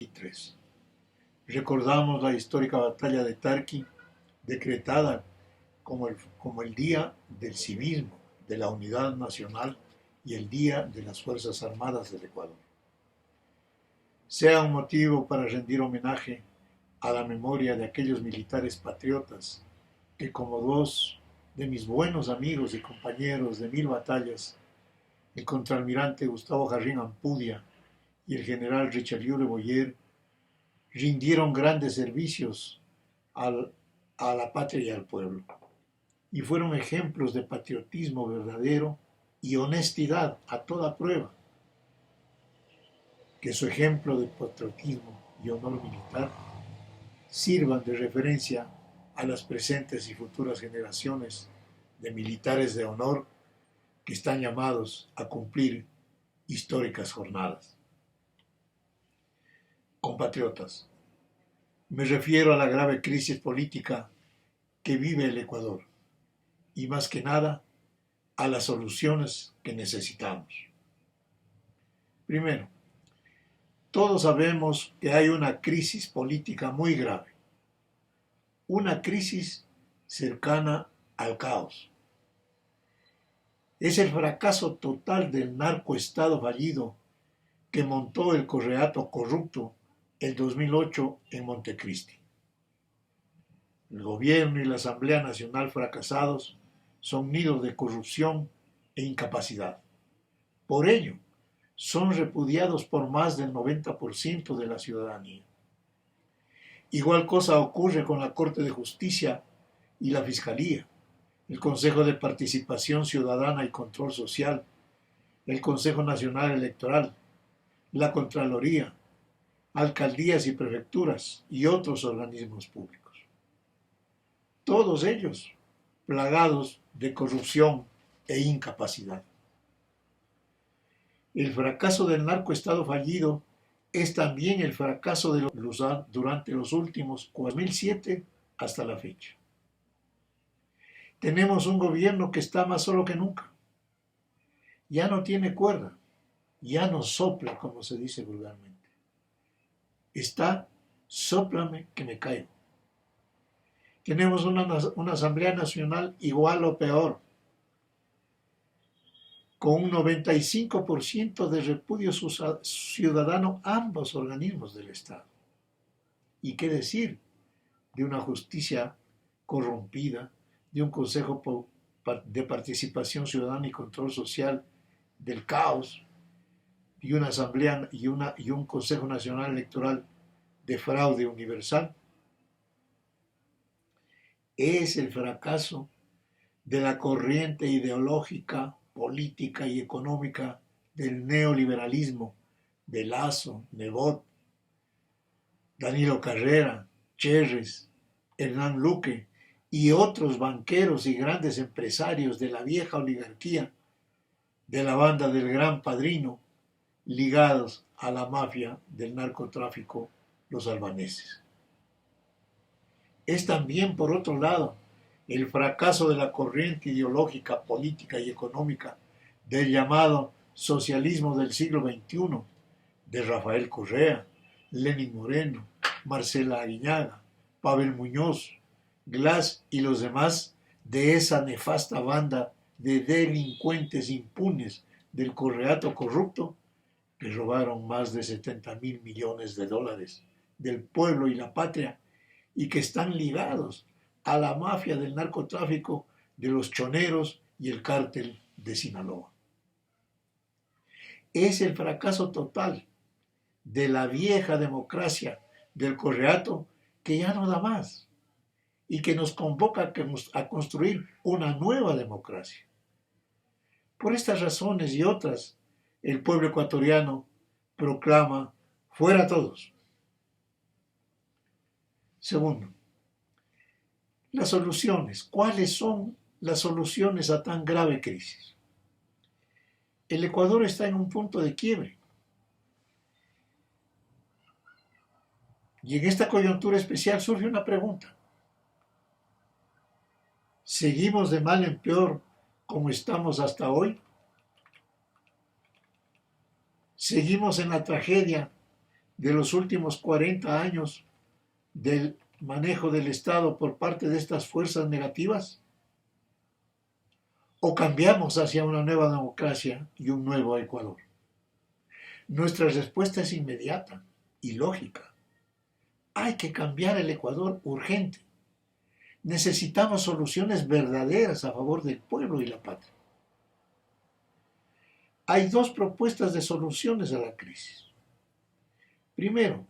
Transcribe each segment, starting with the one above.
2023. Recordamos la histórica batalla de Tarqui, decretada como el Día del Civismo, de la Unidad Nacional y el Día de las Fuerzas Armadas del Ecuador. Sea un motivo para rendir homenaje a la memoria de aquellos militares patriotas que, como dos de mis buenos amigos y compañeros de 1000 batallas, el contraalmirante Gustavo Jarrín Ampudia y el general Richelieu Le Boyer, rindieron grandes servicios a la patria y al pueblo, y fueron ejemplos de patriotismo verdadero y honestidad a toda prueba. Que su ejemplo de patriotismo y honor militar sirvan de referencia a las presentes y futuras generaciones de militares de honor que están llamados a cumplir históricas jornadas. Compatriotas, me refiero a la grave crisis política que vive el Ecuador y más que nada a las soluciones que necesitamos. Primero, todos sabemos que hay una crisis política muy grave, una crisis cercana al caos. Es el fracaso total del narcoestado fallido que montó el correato corrupto el 2008 en Montecristi. El gobierno y la Asamblea Nacional fracasados son nidos de corrupción e incapacidad. Por ello, son repudiados por más del 90% de la ciudadanía. Igual cosa ocurre con la Corte de Justicia y la Fiscalía, el Consejo de Participación Ciudadana y Control Social, el Consejo Nacional Electoral, la Contraloría, alcaldías y prefecturas y otros organismos públicos. Todos ellos plagados de corrupción e incapacidad. El fracaso del narcoestado fallido es también el fracaso de los durante los últimos 2007 hasta la fecha. Tenemos un gobierno que está más solo que nunca. Ya no tiene cuerda, ya no sopla, como se dice vulgarmente. Está, sóplame que me caigo. Tenemos una Asamblea Nacional igual o peor, con un 95% de repudio ciudadano a ambos organismos del Estado. ¿Y qué decir de una justicia corrompida, de un Consejo de Participación Ciudadana y Control Social del caos, y una Asamblea y un Consejo Nacional Electoral de fraude universal? Es el fracaso de la corriente ideológica, política y económica del neoliberalismo de Lasso, Nebot, Danilo Carrera, Cherres, Hernán Luque y otros banqueros y grandes empresarios de la vieja oligarquía de la banda del Gran Padrino, ligados a la mafia del narcotráfico, los albaneses. Es también, por otro lado, el fracaso de la corriente ideológica, política y económica del llamado socialismo del siglo XXI, de Rafael Correa, Lenín Moreno, Marcela Aguiñaga, Pavel Muñoz, Glass y los demás de esa nefasta banda de delincuentes impunes del correato corrupto que robaron más de 70.000 millones de dólares del pueblo y la patria y que están ligados a la mafia del narcotráfico de los choneros y el cártel de Sinaloa. Es el fracaso total de la vieja democracia del correato que ya no da más y que nos convoca a construir una nueva democracia. Por estas razones y otras, el pueblo ecuatoriano proclama fuera todos. Segundo, las soluciones. ¿Cuáles son las soluciones a tan grave crisis? El Ecuador está en un punto de quiebre. Y en esta coyuntura especial surge una pregunta. ¿Seguimos de mal en peor como estamos hasta hoy? ¿Seguimos en la tragedia de los últimos 40 años del manejo del Estado por parte de estas fuerzas negativas? ¿O cambiamos hacia una nueva democracia y un nuevo Ecuador? Nuestra respuesta es inmediata y lógica. Hay que cambiar el Ecuador urgente. Necesitamos soluciones verdaderas a favor del pueblo y la patria. Hay dos propuestas de soluciones a la crisis. Primero,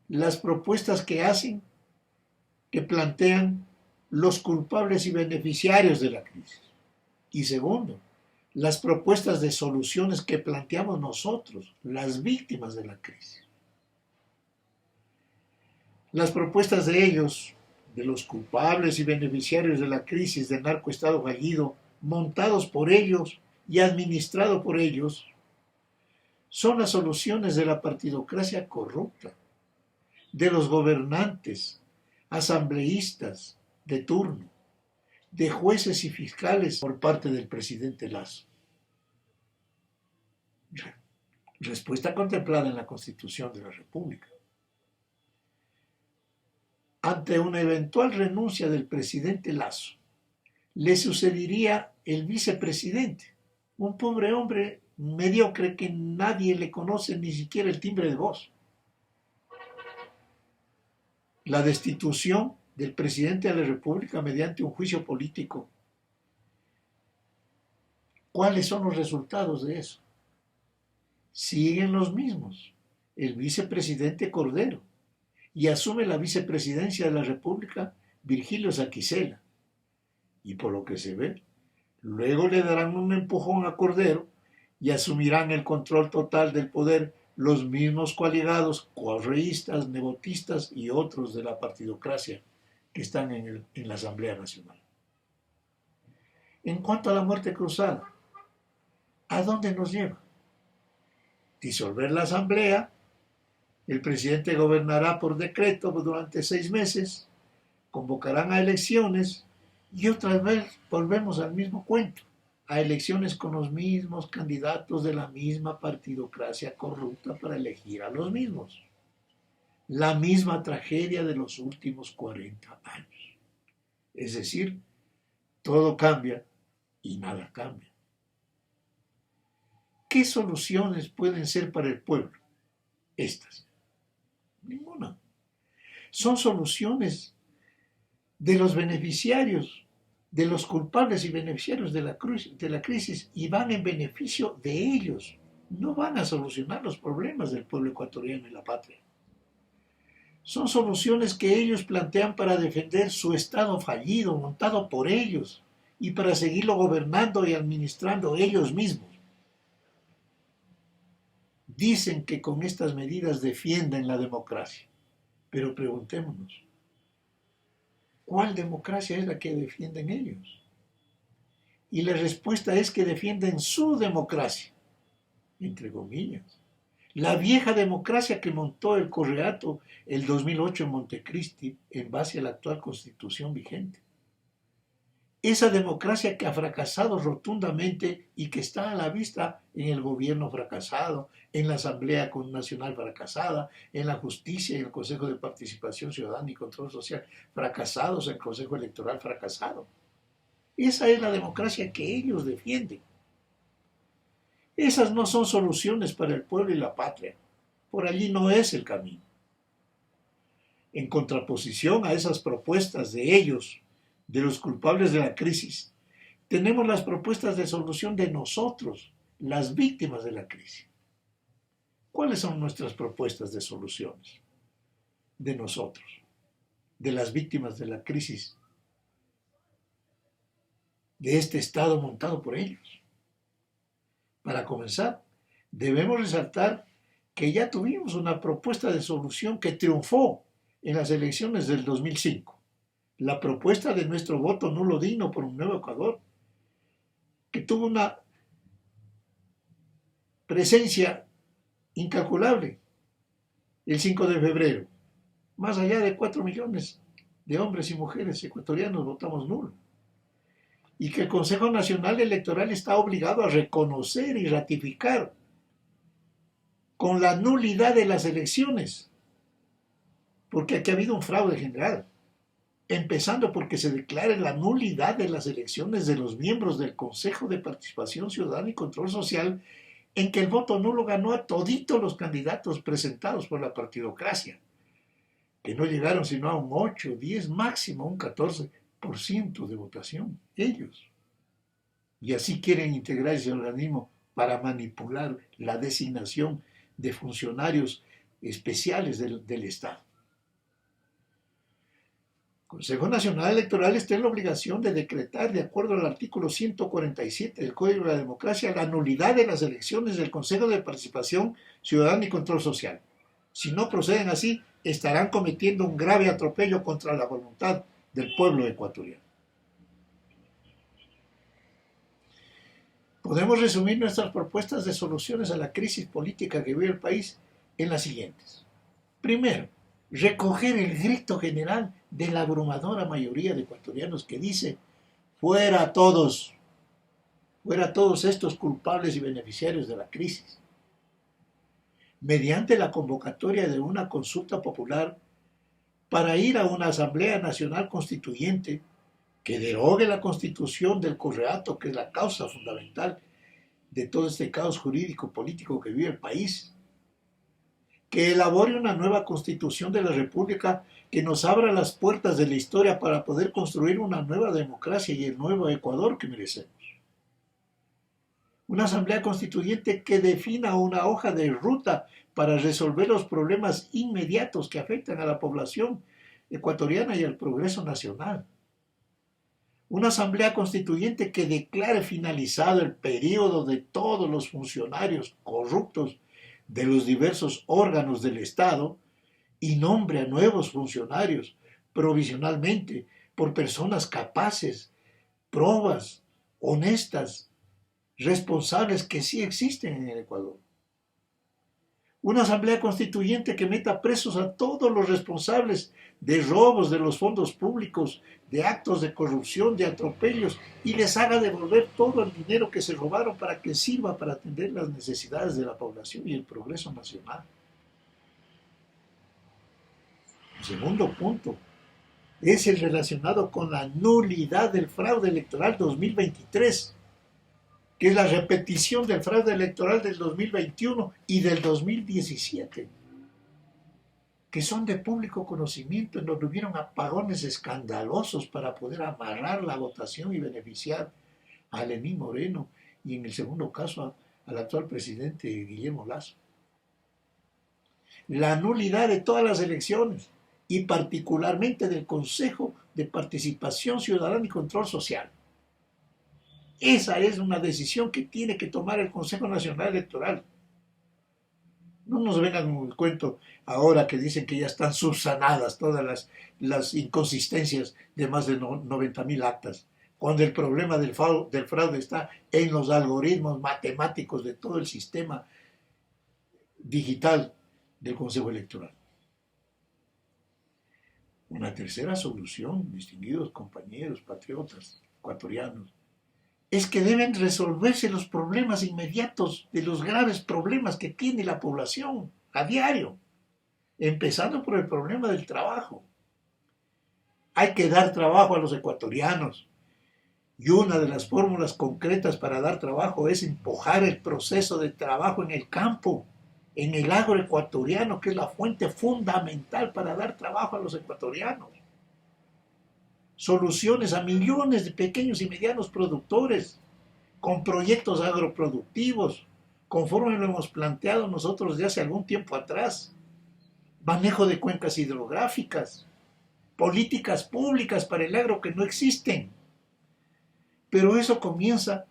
las propuestas que plantean los culpables y beneficiarios de la crisis. Y segundo, las propuestas de soluciones que planteamos nosotros, las víctimas de la crisis. Las propuestas de ellos, de los culpables y beneficiarios de la crisis del narcoestado fallido, montados por ellos y administrado por ellos, son las soluciones de la partidocracia corrupta, de los gobernantes, asambleístas de turno, de jueces y fiscales por parte del presidente Lasso. Respuesta contemplada en la Constitución de la República. Ante una eventual renuncia del presidente Lasso, le sucedería el vicepresidente, un pobre hombre mediocre que nadie le conoce ni siquiera el timbre de voz. La destitución del presidente de la República mediante un juicio político. ¿Cuáles son los resultados de eso? Siguen los mismos. El vicepresidente Cordero, y asume la vicepresidencia de la República Virgilio Saquicela. Y por lo que se ve, luego le darán un empujón a Cordero y asumirán el control total del poder los mismos coaligados, correístas, nepotistas y otros de la partidocracia que están en la Asamblea Nacional. En cuanto a la muerte cruzada, ¿a dónde nos lleva? Disolver la Asamblea, el presidente gobernará por decreto durante 6 meses, convocarán a elecciones y otra vez volvemos al mismo cuento, a elecciones con los mismos candidatos de la misma partidocracia corrupta para elegir a los mismos. La misma tragedia de los últimos 40 años. Es decir, todo cambia y nada cambia. ¿Qué soluciones pueden ser para el pueblo? Estas. Ninguna. Son soluciones de los beneficiarios, de los culpables y beneficiarios de la crisis, y van en beneficio de ellos. No van a solucionar los problemas del pueblo ecuatoriano y la patria. Son soluciones que ellos plantean para defender su Estado fallido, montado por ellos, y para seguirlo gobernando y administrando ellos mismos. Dicen que con estas medidas defienden la democracia, pero preguntémonos, ¿cuál democracia es la que defienden ellos? Y la respuesta es que defienden su democracia, entre comillas. La vieja democracia que montó el Correato el 2008 en Montecristi en base a la actual constitución vigente. Esa democracia que ha fracasado rotundamente y que está a la vista en el gobierno fracasado, en la Asamblea Nacional fracasada, en la justicia y el Consejo de Participación Ciudadana y Control Social fracasados, el Consejo Electoral fracasado. Esa es la democracia que ellos defienden. Esas no son soluciones para el pueblo y la patria. Por allí no es el camino. En contraposición a esas propuestas de ellos, de los culpables de la crisis, tenemos las propuestas de solución de nosotros, las víctimas de la crisis. ¿Cuáles son nuestras propuestas de soluciones? De nosotros, de las víctimas de la crisis, de este Estado montado por ellos. Para comenzar, debemos resaltar que ya tuvimos una propuesta de solución que triunfó en las elecciones del 2005. La propuesta de nuestro voto nulo digno por un nuevo Ecuador, que tuvo una presencia incalculable el 5 de febrero. Más allá de 4 millones de hombres y mujeres ecuatorianos votamos nulo. Y que el Consejo Nacional Electoral está obligado a reconocer y ratificar con la nulidad de las elecciones, porque aquí ha habido un fraude general, empezando porque se declare la nulidad de las elecciones de los miembros del Consejo de Participación Ciudadana y Control Social, en que el voto nulo ganó a toditos los candidatos presentados por la partidocracia, que no llegaron sino a un 8, 10, máximo un 14% de votación, ellos. Y así quieren integrar ese organismo para manipular la designación de funcionarios especiales del Estado. El Consejo Nacional Electoral está en la obligación de decretar, de acuerdo al artículo 147 del Código de la Democracia, la nulidad de las elecciones del Consejo de Participación Ciudadana y Control Social. Si no proceden así, estarán cometiendo un grave atropello contra la voluntad del pueblo ecuatoriano. Podemos resumir nuestras propuestas de soluciones a la crisis política que vive el país en las siguientes. Primero, recoger el grito general de la abrumadora mayoría de ecuatorianos que dice: fuera todos estos culpables y beneficiarios de la crisis. Mediante la convocatoria de una consulta popular para ir a una Asamblea Nacional Constituyente que derogue la Constitución del Correato, que es la causa fundamental de todo este caos jurídico-político que vive el país, que elabore una nueva Constitución de la República que nos abra las puertas de la historia para poder construir una nueva democracia y el nuevo Ecuador que merecemos. Una Asamblea Constituyente que defina una hoja de ruta para resolver los problemas inmediatos que afectan a la población ecuatoriana y al progreso nacional. Una Asamblea Constituyente que declare finalizado el periodo de todos los funcionarios corruptos de los diversos órganos del Estado y nombre a nuevos funcionarios provisionalmente por personas capaces, probas, honestas, responsables que sí existen en el Ecuador. Una Asamblea Constituyente que meta presos a todos los responsables de robos de los fondos públicos, de actos de corrupción, de atropellos, y les haga devolver todo el dinero que se robaron para que sirva para atender las necesidades de la población y el progreso nacional. El segundo punto es el relacionado con la nulidad del fraude electoral 2023, que es la repetición del fraude electoral del 2021 y del 2017, que son de público conocimiento, en donde hubieron apagones escandalosos para poder amarrar la votación y beneficiar a Lenín Moreno y, en el segundo caso, al actual presidente Guillermo Lasso. La nulidad de todas las elecciones y particularmente del Consejo de Participación Ciudadana y Control Social. Esa es una decisión que tiene que tomar el Consejo Nacional Electoral. No nos vengan con el cuento ahora que dicen que ya están subsanadas todas las inconsistencias de más de 90.000 actas, cuando el problema del fraude está en los algoritmos matemáticos de todo el sistema digital del Consejo Electoral. Una tercera solución, distinguidos compañeros patriotas ecuatorianos, es que deben resolverse los problemas inmediatos de los graves problemas que tiene la población a diario, empezando por el problema del trabajo. Hay que dar trabajo a los ecuatorianos, y una de las fórmulas concretas para dar trabajo es empujar el proceso de trabajo en el campo, en el agroecuatoriano, que es la fuente fundamental para dar trabajo a los ecuatorianos. Soluciones a millones de pequeños y medianos productores, con proyectos agroproductivos, conforme lo hemos planteado nosotros de hace algún tiempo atrás. Manejo de cuencas hidrográficas, políticas públicas para el agro que no existen. Pero eso comienza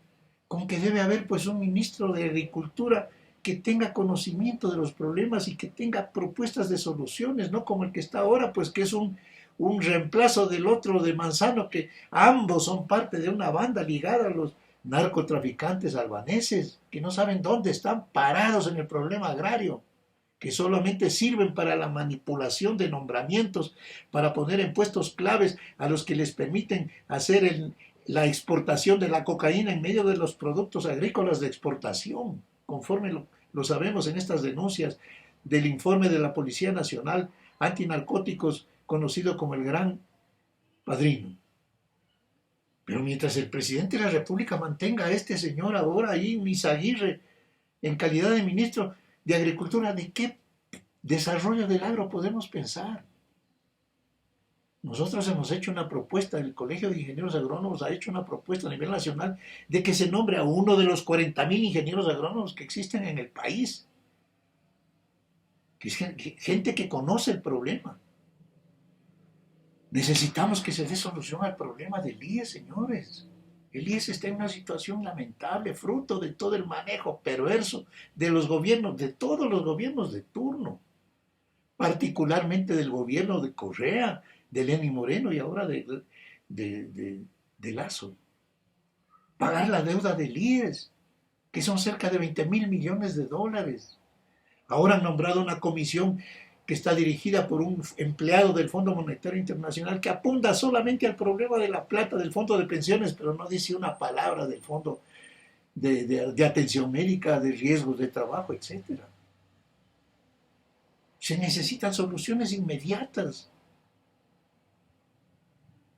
con que debe haber pues un ministro de Agricultura que tenga conocimiento de los problemas y que tenga propuestas de soluciones, no como el que está ahora, pues que es un reemplazo del otro de Manzano, que ambos son parte de una banda ligada a los narcotraficantes albaneses, que no saben dónde están parados en el problema agrario, que solamente sirven para la manipulación de nombramientos, para poner en puestos claves a los que les permiten hacer la exportación de la cocaína en medio de los productos agrícolas de exportación, conforme lo sabemos en estas denuncias del informe de la Policía Nacional Antinarcóticos, conocido como el Gran Padrino. Pero mientras el presidente de la República mantenga a este señor ahora ahí, Misaguirre, en calidad de ministro de Agricultura, ¿de qué desarrollo del agro podemos pensar? Nosotros hemos hecho una propuesta, el Colegio de Ingenieros Agrónomos ha hecho una propuesta a nivel nacional de que se nombre a uno de los 40,000 ingenieros agrónomos que existen en el país. Que es gente que conoce el problema. Necesitamos que se dé solución al problema del IES, señores. El IES está en una situación lamentable, fruto de todo el manejo perverso de los gobiernos, de todos los gobiernos de turno, particularmente del gobierno de Correa, de Lenín Moreno y ahora de Lazo. Pagar la deuda del IES, que son cerca de 20,000 millones de dólares. Ahora han nombrado una comisión que está dirigida por un empleado del Fondo Monetario Internacional que apunta solamente al problema de la plata del fondo de pensiones, pero no dice una palabra del fondo de atención médica, de riesgos de trabajo, etc. Se necesitan soluciones inmediatas.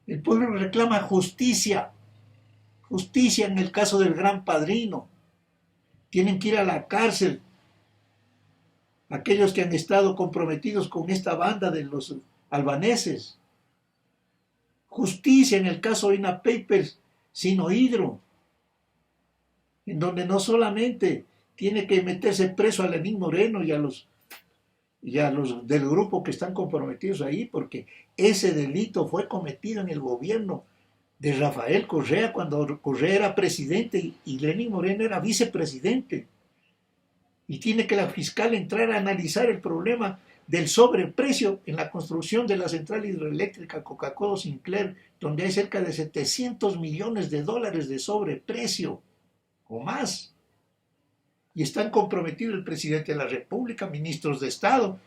El pueblo reclama justicia, justicia en el caso del Gran Padrino. Tienen que ir a la cárcel aquellos que han estado comprometidos con esta banda de los albaneses. Justicia en el caso INA Papers, Sinohydro, en donde no solamente tiene que meterse preso a Lenín Moreno y a los del grupo que están comprometidos ahí, porque ese delito fue cometido en el gobierno de Rafael Correa, cuando Correa era presidente y Lenín Moreno era vicepresidente. Y tiene que la fiscal entrar a analizar el problema del sobreprecio en la construcción de la central hidroeléctrica Coca-Cola Sinclair, donde hay cerca de 700 millones de dólares de sobreprecio o más. Y están comprometidos el presidente de la República, ministros de Estado,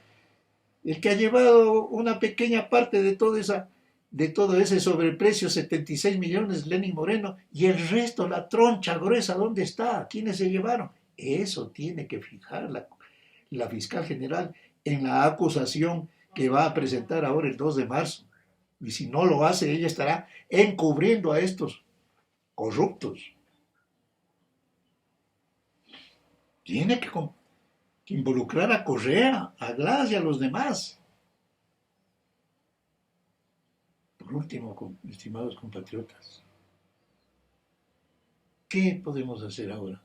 el que ha llevado una pequeña parte de todo ese sobreprecio, 76 millones, Lenín Moreno, y el resto, la troncha gruesa, ¿dónde está? ¿Quiénes se llevaron? Eso tiene que fijar la fiscal general en la acusación que va a presentar ahora el 2 de marzo. Y si no lo hace, ella estará encubriendo a estos corruptos. Tiene que involucrar a Correa, a Glass y a los demás. Por último, estimados compatriotas, ¿qué podemos hacer ahora?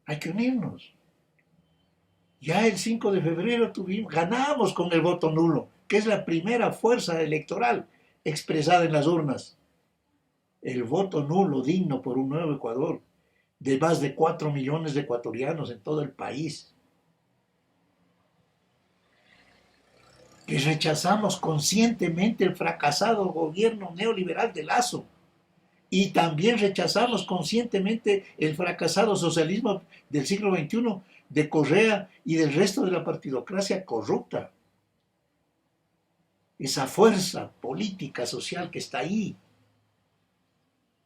Hay que unirnos. Ya el 5 de febrero ganamos con el voto nulo, que es la primera fuerza electoral expresada en las urnas. El voto nulo digno por un nuevo Ecuador, de más de 4 millones de ecuatorianos en todo el país. Que rechazamos conscientemente el fracasado gobierno neoliberal de Lazo. Y también rechazamos conscientemente el fracasado socialismo del siglo XXI de Correa y del resto de la partidocracia corrupta. Esa fuerza política, social que está ahí,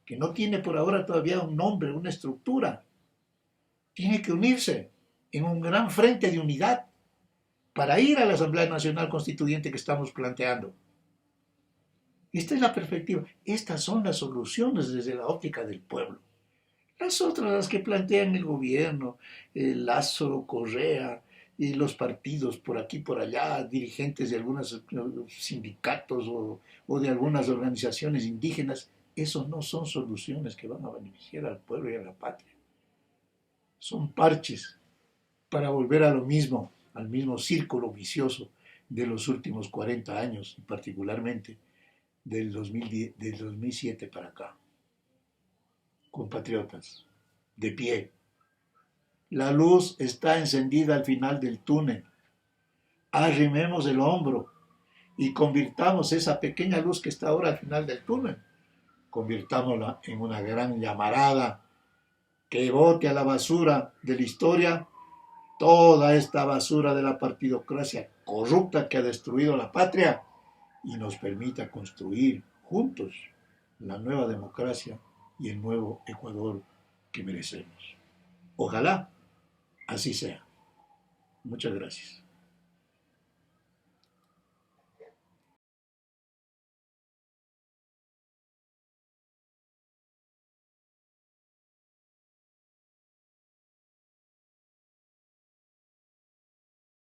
que no tiene por ahora todavía un nombre, una estructura, tiene que unirse en un gran frente de unidad para ir a la Asamblea Nacional Constituyente que estamos planteando. Esta es la perspectiva. Estas son las soluciones desde la óptica del pueblo. Las otras, las que plantean el gobierno, el Lazo, Correa y los partidos por aquí, por allá, dirigentes de algunos sindicatos o de algunas organizaciones indígenas, eso no son soluciones que van a beneficiar al pueblo y a la patria. Son parches para volver a lo mismo, al mismo círculo vicioso de los últimos 40 años, y particularmente del 2007 para acá. Compatriotas, de pie. La luz está encendida al final del túnel. Arrimemos el hombro y convirtamos esa pequeña luz que está ahora al final del túnel, convirtámosla en una gran llamarada que bote a la basura de la historia toda esta basura de la partidocracia corrupta que ha destruido la patria y nos permita construir juntos la nueva democracia y el nuevo Ecuador que merecemos. Ojalá así sea. Muchas gracias.